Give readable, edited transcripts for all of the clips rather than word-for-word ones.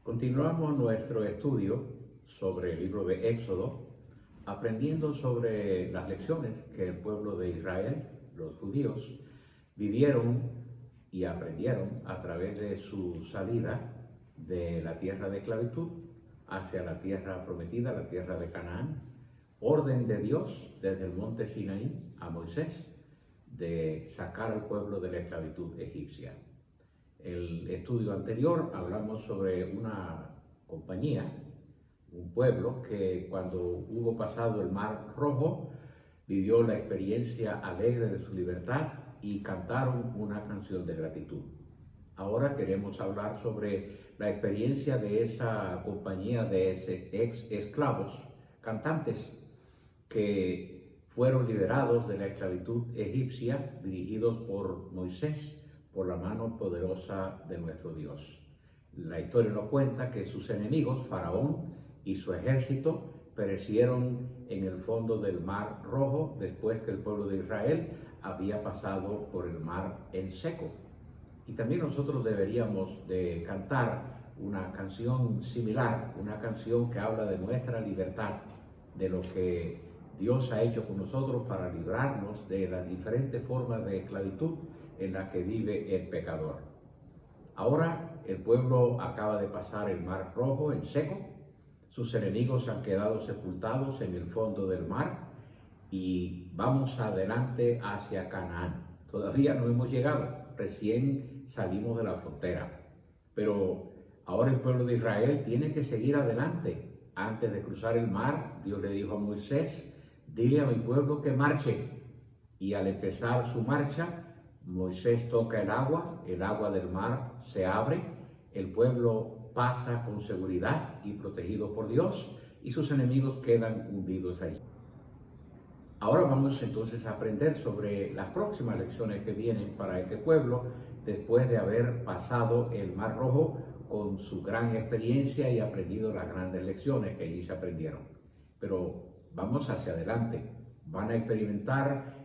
Continuamos nuestro estudio sobre el libro de Éxodo, aprendiendo sobre las lecciones que el pueblo de Israel, los judíos, vivieron y aprendieron a través de su salida de la tierra de esclavitud hacia la tierra prometida, la tierra de Canaán. Orden de Dios desde el monte Sinaí a Moisés de sacar al pueblo de la esclavitud egipcia. El estudio anterior hablamos sobre una compañía, un pueblo que cuando hubo pasado el Mar Rojo vivió la experiencia alegre de su libertad y cantaron una canción de gratitud. Ahora queremos hablar sobre la experiencia de esa compañía de ex esclavos, cantantes, que fueron liberados de la esclavitud egipcia, dirigidos por Moisés, por la mano poderosa de nuestro Dios. La historia nos cuenta que sus enemigos, Faraón y su ejército, perecieron en el fondo del Mar Rojo después que el pueblo de Israel había pasado por el mar en seco. Y también nosotros deberíamos de cantar una canción similar, una canción que habla de nuestra libertad, de lo que Dios ha hecho con nosotros para librarnos de las diferentes formas de esclavitud en la que vive el pecador. Ahora el pueblo acaba de pasar el Mar Rojo en seco, sus enemigos han quedado sepultados en el fondo del mar y vamos adelante hacia Canaán. Todavía no hemos llegado, recién salimos de la frontera, pero ahora el pueblo de Israel tiene que seguir adelante. Antes de cruzar el mar, Dios le dijo a Moisés: dile a mi pueblo que marche. Y al empezar su marcha, Moisés toca el agua del mar se abre, el pueblo pasa con seguridad y protegido por Dios, y sus enemigos quedan hundidos allí. Ahora vamos entonces a aprender sobre las próximas lecciones que vienen para este pueblo después de haber pasado el Mar Rojo con su gran experiencia y aprendido las grandes lecciones que allí se aprendieron. Pero vamos hacia adelante, van a experimentar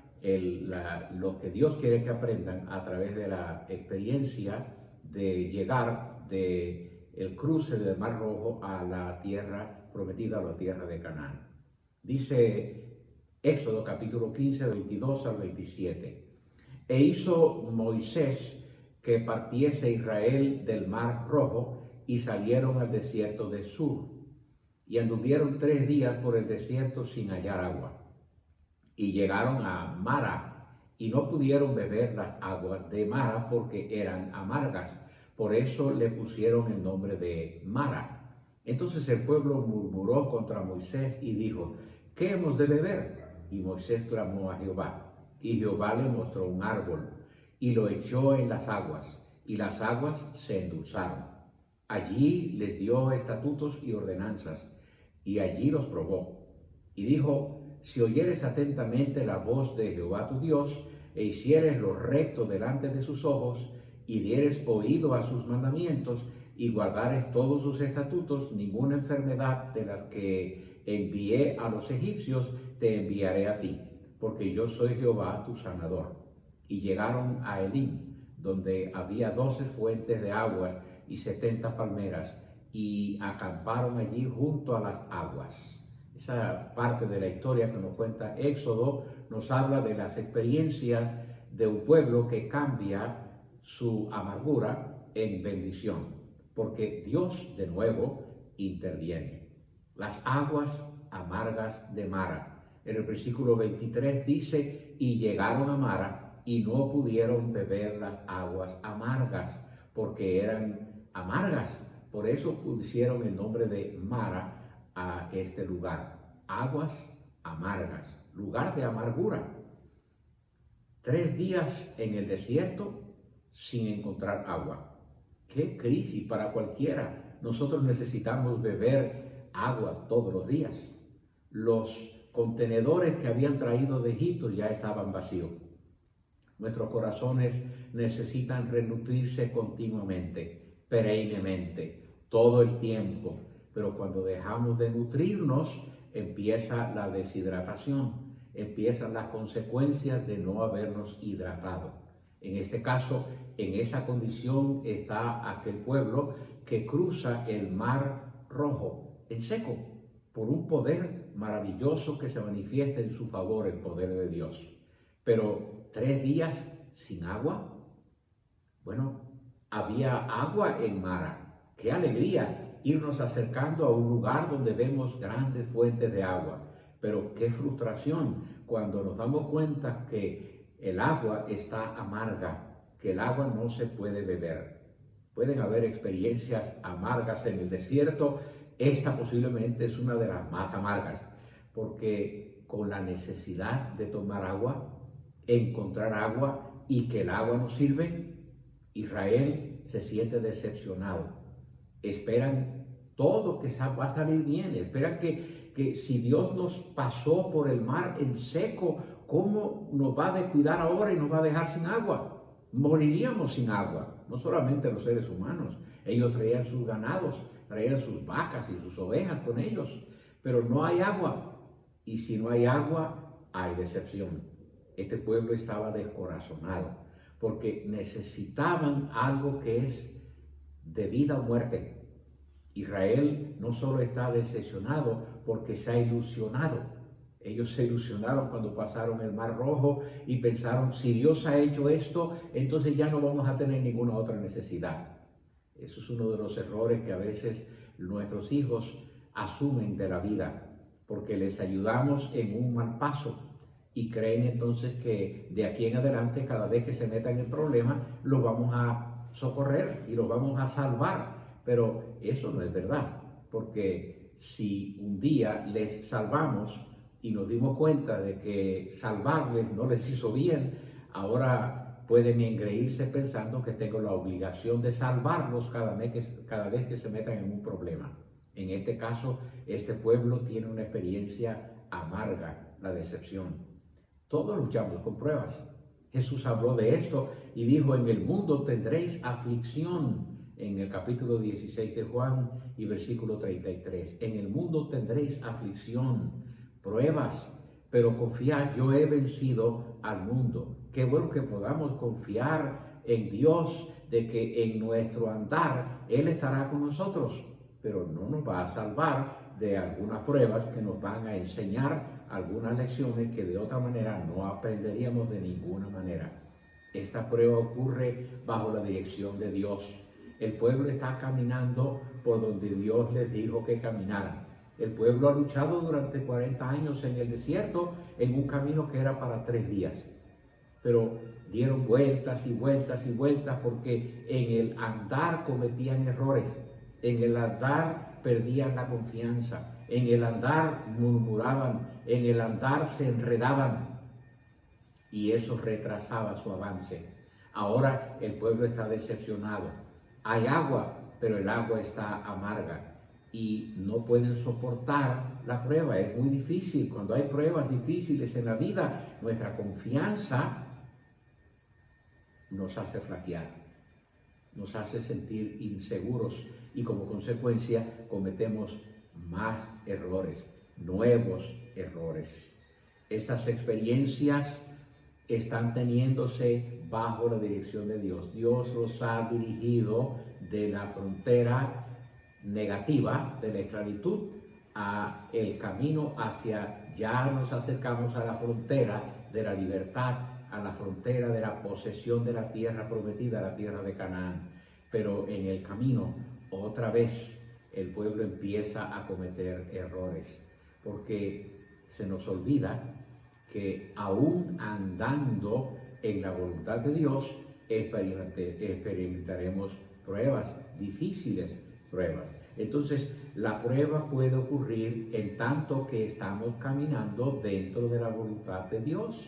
lo que Dios quiere que aprendan a través de la experiencia de llegar del cruce del Mar Rojo a la tierra prometida, a la tierra de Canaán. Dice Éxodo capítulo 15, 22 al 27. E hizo Moisés que partiese Israel del Mar Rojo y salieron al desierto de Sur. Y anduvieron 3 días por el desierto sin hallar agua. Y llegaron a Mara y no pudieron beber las aguas de Mara porque eran amargas. Por eso le pusieron el nombre de Mara. Entonces el pueblo murmuró contra Moisés y dijo: ¿qué hemos de beber? Y Moisés clamó a Jehová. Y Jehová le mostró un árbol y lo echó en las aguas, y las aguas se endulzaron. Allí les dio estatutos y ordenanzas, y allí los probó. Y dijo: si oyeres atentamente la voz de Jehová tu Dios, e hicieres lo recto delante de sus ojos, y dieres oído a sus mandamientos, y guardares todos sus estatutos, ninguna enfermedad de las que envié a los egipcios te enviaré a ti, porque yo soy Jehová tu sanador. Y llegaron a Elim, donde había 12 fuentes de aguas y 70 palmeras, y acamparon allí junto a las aguas. Esa parte de la historia que nos cuenta Éxodo nos habla de las experiencias de un pueblo que cambia su amargura en bendición, porque Dios de nuevo interviene. Las aguas amargas de Mara. En el versículo 23 dice: y llegaron a Mara y no pudieron beber las aguas amargas, porque eran amargas. Por eso pusieron el nombre de Mara a este lugar. Aguas amargas, lugar de amargura. 3 días en el desierto sin encontrar agua. ¡Qué crisis para cualquiera! Nosotros necesitamos beber agua todos los días. Los contenedores que habían traído de Egipto ya estaban vacíos. Nuestros corazones necesitan renutrirse continuamente, perennemente, todo el tiempo. Pero cuando dejamos de nutrirnos, empieza la deshidratación, empiezan las consecuencias de no habernos hidratado. En este caso, en esa condición está aquel pueblo que cruza el Mar Rojo en seco, por un poder maravilloso que se manifiesta en su favor, el poder de Dios. Pero 3 días sin agua. Bueno, había agua en Mara. ¡Qué alegría irnos acercando a un lugar donde vemos grandes fuentes de agua! Pero qué frustración cuando nos damos cuenta que el agua está amarga, que el agua no se puede beber. Pueden haber experiencias amargas en el desierto. Esta posiblemente es una de las más amargas, porque con la necesidad de tomar agua, encontrar agua y que el agua no sirve, Israel se siente decepcionado. Esperan todo que va a salir bien. Esperan que si Dios nos pasó por el mar en seco, ¿cómo nos va a descuidar ahora y nos va a dejar sin agua? Moriríamos sin agua. No solamente los seres humanos. Ellos traían sus ganados, traían sus vacas y sus ovejas con ellos. Pero no hay agua. Y si no hay agua, hay decepción. Este pueblo estaba descorazonado, porque necesitaban algo que es de vida o muerte. Israel no solo está decepcionado porque se ha ilusionado. Ellos se ilusionaron cuando pasaron el Mar Rojo y pensaron, si Dios ha hecho esto, entonces ya no vamos a tener ninguna otra necesidad. Eso es uno de los errores que a veces nuestros hijos asumen de la vida, porque les ayudamos en un mal paso y creen entonces que de aquí en adelante, cada vez que se metan en el problema, los vamos a socorrer y los vamos a salvar. Pero eso no es verdad, porque si un día les salvamos y nos dimos cuenta de que salvarles no les hizo bien, ahora pueden engreírse pensando que tengo la obligación de salvarlos cada vez que se metan en un problema. En este caso, este pueblo tiene una experiencia amarga, la decepción. Todos luchamos con pruebas. Jesús habló de esto y dijo, en el mundo tendréis aflicción, en el capítulo 16 de Juan y versículo 33. En el mundo tendréis aflicción, pruebas, pero confiad, yo he vencido al mundo. Qué bueno que podamos confiar en Dios, de que en nuestro andar Él estará con nosotros, pero no nos va a salvar de algunas pruebas que nos van a enseñar algunas lecciones que de otra manera no aprenderíamos de ninguna manera. Esta prueba ocurre bajo la dirección de Dios. El pueblo está caminando por donde Dios les dijo que caminaran. El pueblo ha luchado durante 40 años en el desierto en un camino que era para 3 días. Pero dieron vueltas y vueltas y vueltas porque en el andar cometían errores. En el andar perdían la confianza. En el andar murmuraban. En el andar se enredaban. Y eso retrasaba su avance. Ahora el pueblo está decepcionado. Hay agua, pero el agua está amarga y no pueden soportar la prueba. Es muy difícil. Cuando hay pruebas difíciles en la vida, nuestra confianza nos hace flaquear, nos hace sentir inseguros y como consecuencia cometemos más errores, nuevos errores. Estas experiencias están teniéndose bajo la dirección de Dios. Dios los ha dirigido de la frontera negativa de la esclavitud a el camino hacia, ya nos acercamos a la frontera de la libertad, a la frontera de la posesión de la tierra prometida, la tierra de Canaán. Pero en el camino, otra vez, el pueblo empieza a cometer errores, porque se nos olvida que aún andando en la voluntad de Dios, experimentaremos pruebas, difíciles pruebas. Entonces, la prueba puede ocurrir en tanto que estamos caminando dentro de la voluntad de Dios.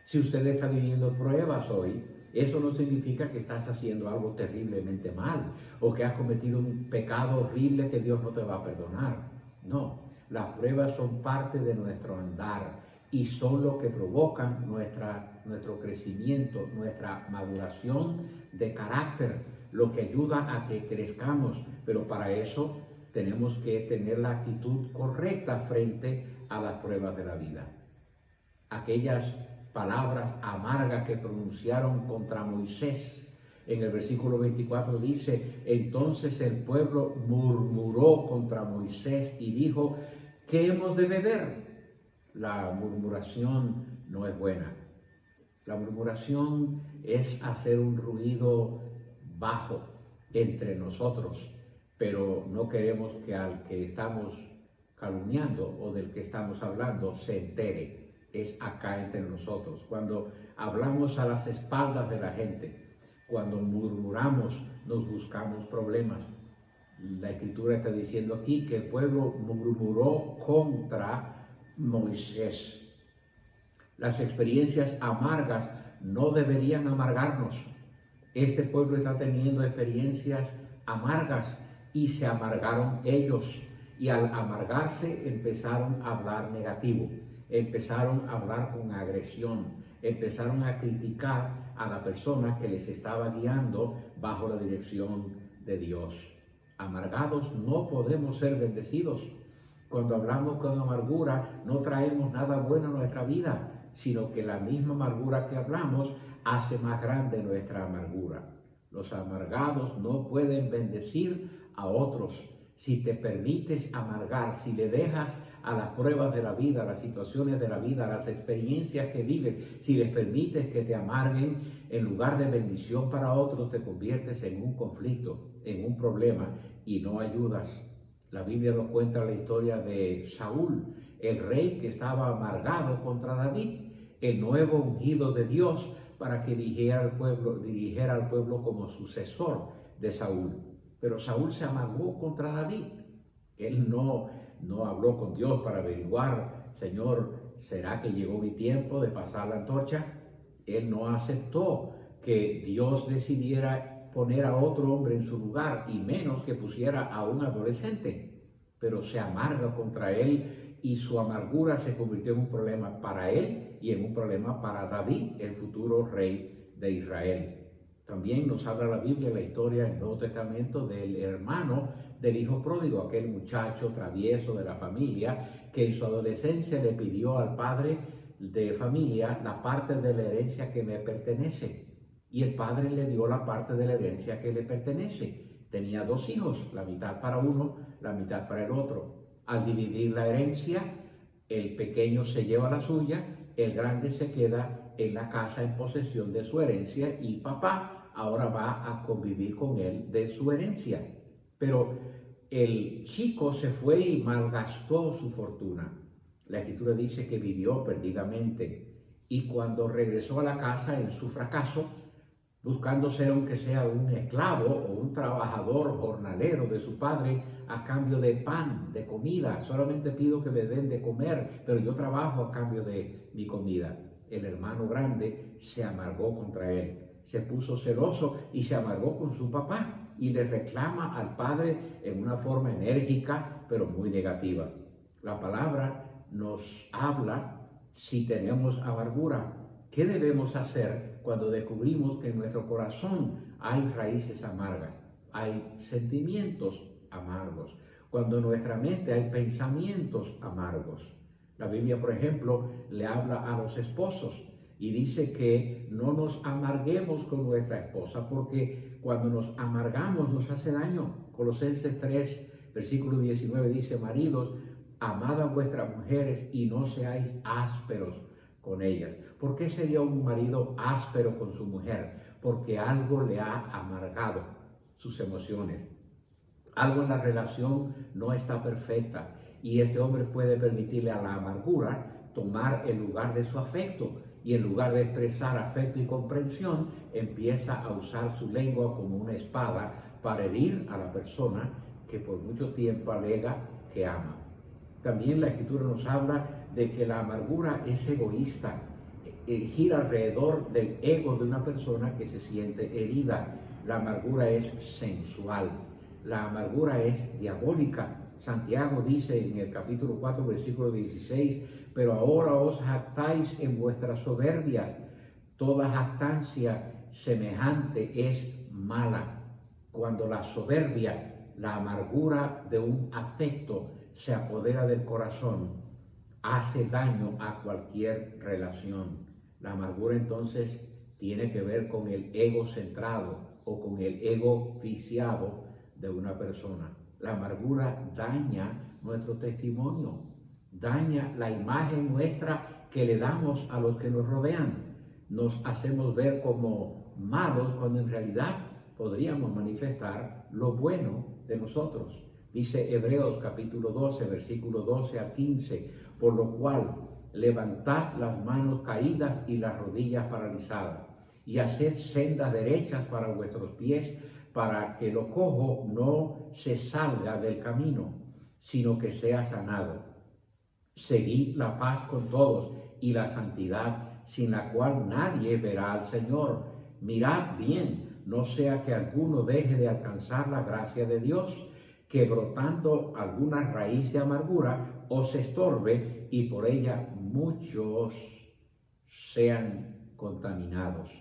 Si usted está viviendo pruebas hoy, eso no significa que estás haciendo algo terriblemente mal o que has cometido un pecado horrible que Dios no te va a perdonar. No, las pruebas son parte de nuestro andar y son lo que provocan nuestro crecimiento, nuestra maduración de carácter, lo que ayuda a que crezcamos, pero para eso tenemos que tener la actitud correcta frente a las pruebas de la vida. Aquellas palabras amargas que pronunciaron contra Moisés. En el versículo 24 dice, entonces el pueblo murmuró contra Moisés y dijo, ¿qué hemos de beber? La murmuración no es buena. La murmuración es hacer un ruido bajo entre nosotros, pero no queremos que al que estamos calumniando o del que estamos hablando se entere. Es acá entre nosotros. Cuando hablamos a las espaldas de la gente, cuando murmuramos, nos buscamos problemas. La Escritura está diciendo aquí que el pueblo murmuró contra Moisés. Las experiencias amargas no deberían amargarnos. Este pueblo está teniendo experiencias amargas y se amargaron ellos. Y al amargarse empezaron a hablar negativo, empezaron a hablar con agresión, empezaron a criticar a la persona que les estaba guiando bajo la dirección de Dios. Amargados no podemos ser bendecidos. Cuando hablamos con amargura no traemos nada bueno a nuestra vida, sino que la misma amargura que hablamos hace más grande nuestra amargura. Los amargados no pueden bendecir a otros. Si te permites amargar, si le dejas a las pruebas de la vida, a las situaciones de la vida, a las experiencias que vives, si les permites que te amarguen, en lugar de bendición para otros, te conviertes en un conflicto, en un problema y no ayudas. La Biblia nos cuenta la historia de Saúl, el rey que estaba amargado contra David, el nuevo ungido de Dios para que dirigiera al pueblo como sucesor de Saúl. Pero Saúl se amargó contra David. Él no habló con Dios para averiguar, Señor, ¿será que llegó mi tiempo de pasar la antorcha? Él no aceptó que Dios decidiera poner a otro hombre en su lugar y menos que pusiera a un adolescente. Pero se amarga contra él y su amargura se convirtió en un problema para él y en un problema para David, el futuro rey de Israel. También nos habla la Biblia, la historia en el Nuevo Testamento del hermano del hijo pródigo, aquel muchacho travieso de la familia que en su adolescencia le pidió al padre de familia la parte de la herencia que me pertenece. Y el padre le dio la parte de la herencia que le pertenece. Tenía dos hijos, la mitad para uno, la mitad para el otro. Al dividir la herencia, el pequeño se lleva la suya, el grande se queda en la casa en posesión de su herencia y papá ahora va a convivir con él de su herencia. Pero el chico se fue y malgastó su fortuna. La Escritura dice que vivió perdidamente y cuando regresó a la casa en su fracaso, buscando ser aunque sea un esclavo o un trabajador jornalero de su padre a cambio de pan, de comida, solamente pido que me den de comer, pero yo trabajo a cambio de mi comida. El hermano grande se amargó contra él. Se puso celoso y se amargó con su papá y le reclama al padre en una forma enérgica, pero muy negativa. La palabra nos habla si tenemos amargura. ¿Qué debemos hacer cuando descubrimos que en nuestro corazón hay raíces amargas, hay sentimientos amargos, cuando en nuestra mente hay pensamientos amargos? La Biblia, por ejemplo, le habla a los esposos y dice que no nos amarguemos con nuestra esposa, porque cuando nos amargamos nos hace daño. Colosenses 3, versículo 19 dice, maridos, amad a vuestras mujeres y no seáis ásperos con ellas. ¿Por qué sería un marido áspero con su mujer? Porque algo le ha amargado sus emociones. Algo en la relación no está perfecta y este hombre puede permitirle a la amargura tomar el lugar de su afecto. Y en lugar de expresar afecto y comprensión, empieza a usar su lengua como una espada para herir a la persona que por mucho tiempo alega que ama. También la Escritura nos habla de que la amargura es egoísta, gira alrededor del ego de una persona que se siente herida. La amargura es sensual, la amargura es diabólica. Santiago dice en el capítulo 4, versículo 16, pero ahora os jactáis en vuestras soberbias. Toda jactancia semejante es mala. Cuando la soberbia, la amargura de un afecto se apodera del corazón, hace daño a cualquier relación. La amargura entonces tiene que ver con el ego centrado o con el ego viciado de una persona. La amargura daña nuestro testimonio, daña la imagen nuestra que le damos a los que nos rodean. Nos hacemos ver como malos cuando en realidad podríamos manifestar lo bueno de nosotros. Dice Hebreos capítulo 12, versículo 12 a 15, por lo cual levantad las manos caídas y las rodillas paralizadas, y haced sendas derechas para vuestros pies, para que lo cojo no se salga del camino, sino que sea sanado. Seguid la paz con todos y la santidad, sin la cual nadie verá al Señor. Mirad bien, no sea que alguno deje de alcanzar la gracia de Dios, que brotando alguna raíz de amargura os estorbe y por ella muchos sean contaminados.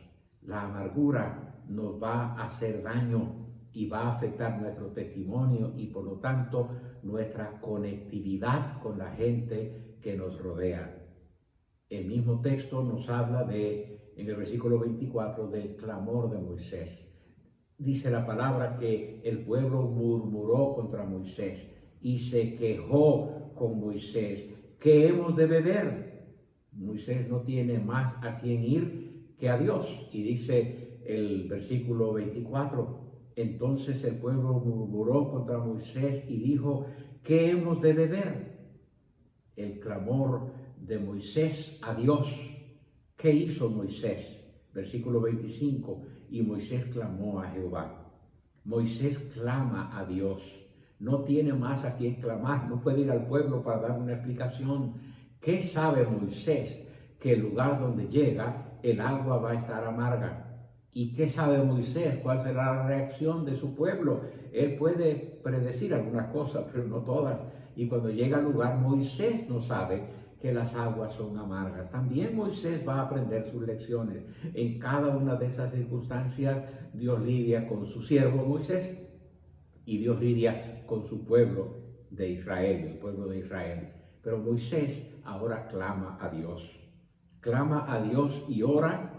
La amargura nos va a hacer daño y va a afectar nuestro testimonio y por lo tanto nuestra conectividad con la gente que nos rodea. El mismo texto nos habla en el versículo 24 del clamor de Moisés. Dice la palabra que el pueblo murmuró contra Moisés y se quejó con Moisés. ¿Qué hemos de beber? Moisés no tiene más a quien ir que a Dios. Y dice el versículo 24, entonces el pueblo murmuró contra Moisés y dijo, ¿qué hemos de beber? El clamor de Moisés a Dios. ¿Qué hizo Moisés? Versículo 25, y Moisés clamó a Jehová. Moisés clama a Dios. No tiene más a quien clamar, no puede ir al pueblo para dar una explicación. ¿Qué sabe Moisés? Que el lugar donde llega, el agua va a estar amarga. ¿Y qué sabe Moisés? ¿Cuál será la reacción de su pueblo? Él puede predecir algunas cosas, pero no todas. Y cuando llega al lugar, Moisés no sabe que las aguas son amargas. También Moisés va a aprender sus lecciones. En cada una de esas circunstancias, Dios lidia con su siervo Moisés y Dios lidia con su pueblo de Israel, el pueblo de Israel. Pero Moisés ahora clama a Dios. Clama a Dios y ora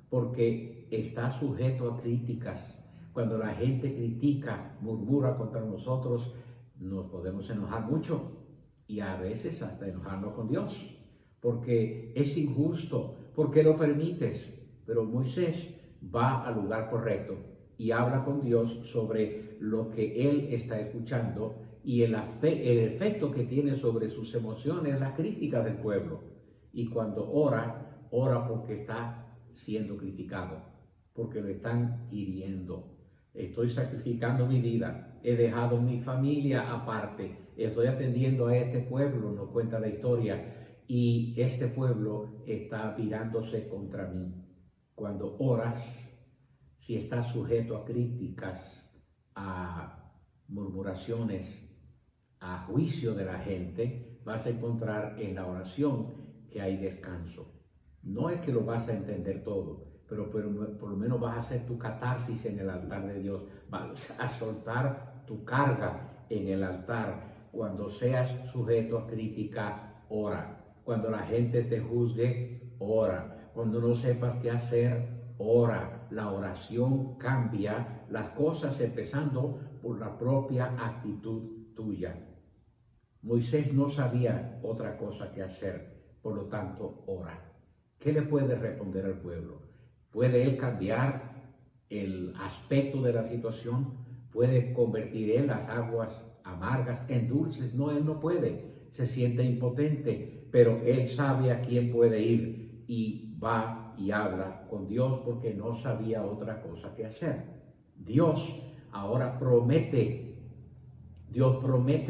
porque está sujeto a críticas. Cuando la gente critica, murmura contra nosotros, nos podemos enojar mucho. Y a veces hasta enojarnos con Dios, porque es injusto, porque lo permites. Pero Moisés va al lugar correcto y habla con Dios sobre lo que él está escuchando y el efecto que tiene sobre sus emociones, la crítica del pueblo. Y cuando ora porque está siendo criticado, porque lo están hiriendo. Estoy sacrificando mi vida, he dejado mi familia aparte, estoy atendiendo a este pueblo, nos cuenta la historia, y este pueblo está virándose contra mí. Cuando oras, si estás sujeto a críticas, a murmuraciones, a juicio de la gente, vas a encontrar en la oración que hay descanso. No es que lo vas a entender todo, pero por lo menos vas a hacer tu catarsis en el altar de Dios, vas a soltar tu carga en el altar. Cuando seas sujeto a crítica, ora. Cuando la gente te juzgue, ora. Cuando no sepas qué hacer, ora. La oración cambia las cosas empezando por la propia actitud tuya. Moisés no sabía otra cosa que hacer, por lo tanto, ora. ¿Qué le puede responder al pueblo? ¿Puede él cambiar el aspecto de la situación? ¿Puede convertir él las aguas amargas en dulces? No, él no puede. Se siente impotente, pero él sabe a quién puede ir y va y habla con Dios porque no sabía otra cosa que hacer. Dios ahora promete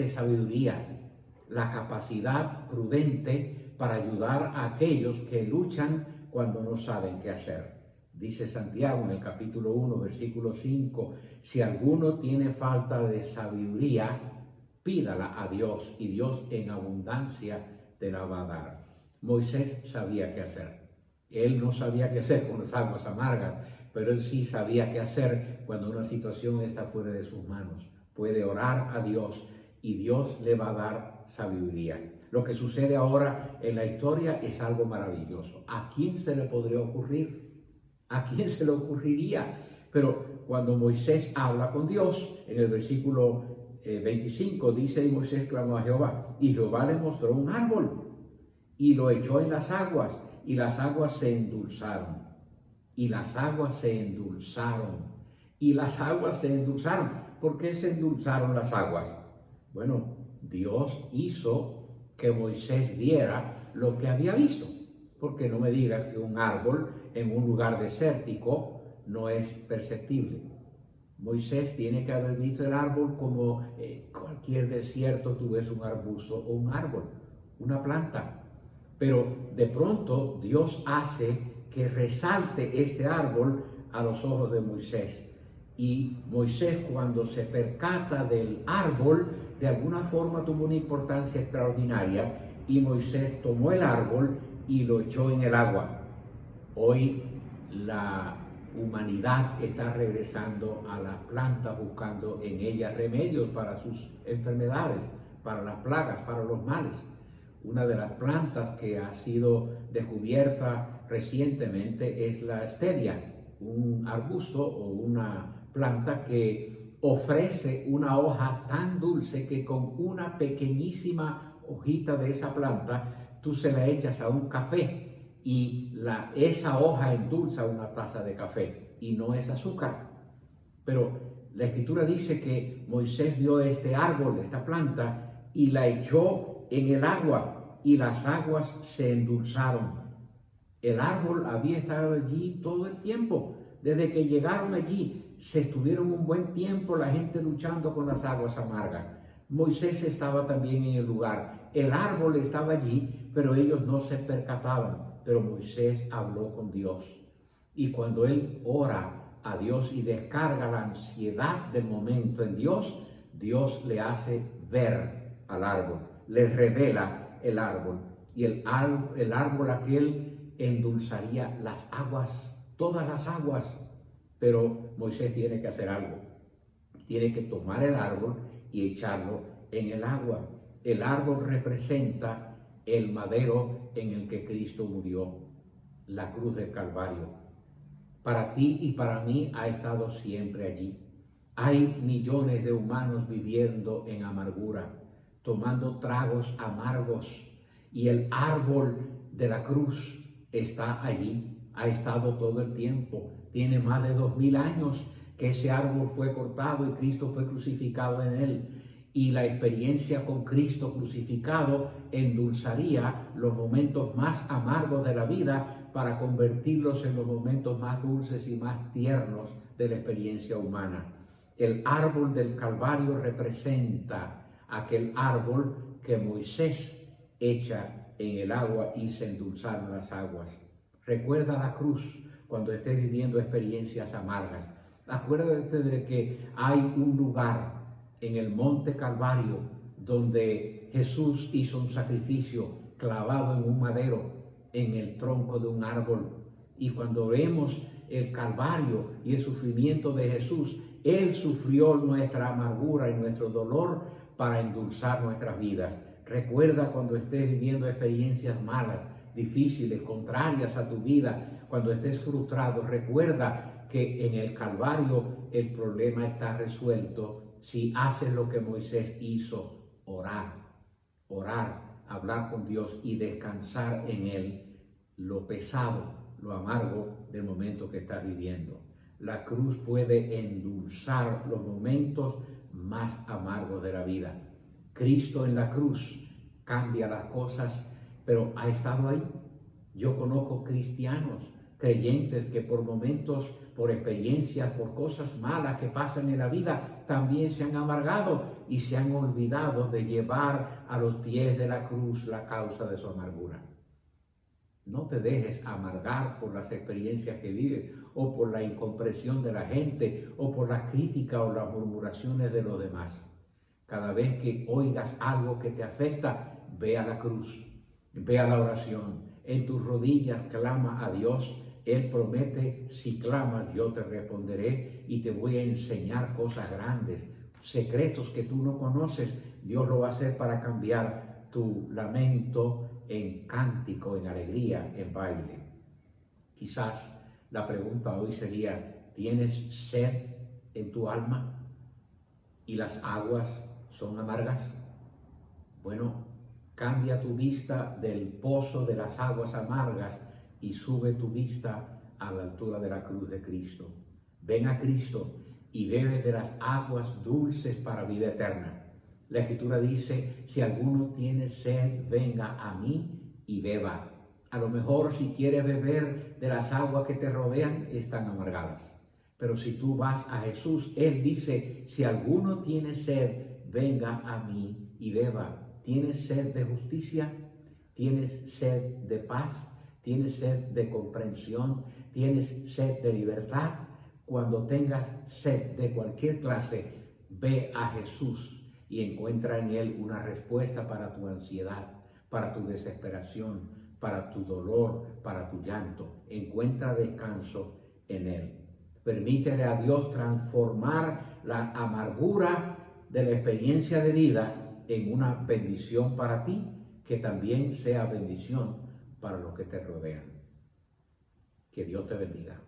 sabiduría, la capacidad prudente para ayudar a aquellos que luchan cuando no saben qué hacer. Dice Santiago en el capítulo 1, versículo 5, si alguno tiene falta de sabiduría, pídala a Dios y Dios en abundancia te la va a dar. Moisés sabía qué hacer. Él no sabía qué hacer con las aguas amargas, pero él sí sabía qué hacer cuando una situación está fuera de sus manos. Puede orar a Dios y Dios le va a dar sabiduría. Lo que sucede ahora en la historia es algo maravilloso. ¿A quién se le podría ocurrir? ¿A quién se le ocurriría? Pero cuando Moisés habla con Dios, en el versículo 25 dice, y Moisés clamó a Jehová, y Jehová le mostró un árbol, y lo echó en las aguas, y las aguas se endulzaron. Y las aguas se endulzaron. Y las aguas se endulzaron. ¿Por qué se endulzaron las aguas? Bueno, Dios hizo que Moisés viera lo que había visto. Porque no me digas que un árbol en un lugar desértico no es perceptible. Moisés tiene que haber visto el árbol como cualquier desierto, tú ves un arbusto o un árbol, una planta. Pero de pronto Dios hace que resalte este árbol a los ojos de Moisés. Y Moisés, cuando se percata del árbol, de alguna forma tuvo una importancia extraordinaria, y Moisés tomó el árbol y lo echó en el agua. Hoy la humanidad está regresando a las plantas, buscando en ellas remedios para sus enfermedades, para las plagas, para los males. Una de las plantas que ha sido descubierta recientemente es la stevia, un arbusto o una planta que ofrece una hoja tan dulce que con una pequeñísima hojita de esa planta tú se la echas a un café y esa hoja endulza una taza de café y no es azúcar. Pero la Escritura dice que Moisés vio este árbol, esta planta, y la echó en el agua y las aguas se endulzaron. El árbol había estado allí todo el tiempo. Desde que llegaron allí, se estuvieron un buen tiempo la gente luchando con las aguas amargas. Moisés estaba también en el lugar. El árbol estaba allí, pero ellos no se percataban. Pero Moisés habló con Dios. Y cuando él ora a Dios y descarga la ansiedad del momento en Dios, Dios le hace ver al árbol, le revela el árbol. Y el árbol aquel endulzaría las aguas, todas las aguas. Pero Moisés tiene que hacer algo. Tiene que tomar el árbol y echarlo en el agua. El árbol representa el madero en el que Cristo murió, la cruz del Calvario. Para ti y para mí ha estado siempre allí. Hay millones de humanos viviendo en amargura, tomando tragos amargos, y el árbol de la cruz está allí, ha estado todo el tiempo. Tiene más de 2000 años que ese árbol fue cortado y Cristo fue crucificado en él. Y la experiencia con Cristo crucificado endulzaría los momentos más amargos de la vida para convertirlos en los momentos más dulces y más tiernos de la experiencia humana. El árbol del Calvario representa aquel árbol que Moisés echa en el agua y se endulzaron las aguas. Recuerda la cruz cuando estés viviendo experiencias amargas. Acuérdate de que hay un lugar en el monte Calvario donde Jesús hizo un sacrificio clavado en un madero, en el tronco de un árbol. Y cuando vemos el Calvario y el sufrimiento de Jesús, Él sufrió nuestra amargura y nuestro dolor para endulzar nuestras vidas. Recuerda cuando estés viviendo experiencias malas, difíciles, contrarias a tu vida, cuando estés frustrado, recuerda que en el Calvario el problema está resuelto si haces lo que Moisés hizo, orar, hablar con Dios y descansar en Él lo pesado, lo amargo del momento que estás viviendo. La cruz puede endulzar los momentos más amargos de la vida. Cristo en la cruz cambia las cosas, pero ha estado ahí. Yo conozco cristianos, creyentes que por momentos, por experiencias, por cosas malas que pasan en la vida, también se han amargado y se han olvidado de llevar a los pies de la cruz la causa de su amargura. No te dejes amargar por las experiencias que vives, o por la incomprensión de la gente, o por la crítica o las murmuraciones de los demás. Cada vez que oigas algo que te afecta, ve a la cruz, ve a la oración. En tus rodillas clama a Dios. Él promete, si clamas, yo te responderé y te voy a enseñar cosas grandes, secretos que tú no conoces. Dios lo va a hacer para cambiar tu lamento en cántico, en alegría, en baile. Quizás la pregunta hoy sería, ¿tienes sed en tu alma y las aguas son amargas? Bueno, cambia tu vista del pozo de las aguas amargas y sube tu vista a la altura de la cruz de Cristo. Ven a Cristo y bebe de las aguas dulces para vida eterna. La Escritura dice, si alguno tiene sed, venga a mí y beba. A lo mejor si quieres beber de las aguas que te rodean, están amargadas. Pero si tú vas a Jesús, Él dice, si alguno tiene sed, venga a mí y beba. ¿Tienes sed de justicia? ¿Tienes sed de paz? ¿Tienes sed de comprensión? ¿Tienes sed de libertad? Cuando tengas sed de cualquier clase, ve a Jesús y encuentra en Él una respuesta para tu ansiedad, para tu desesperación, para tu dolor, para tu llanto. Encuentra descanso en Él. Permítele a Dios transformar la amargura de la experiencia de vida en una bendición para ti, que también sea bendición para los que te rodean. Que Dios te bendiga.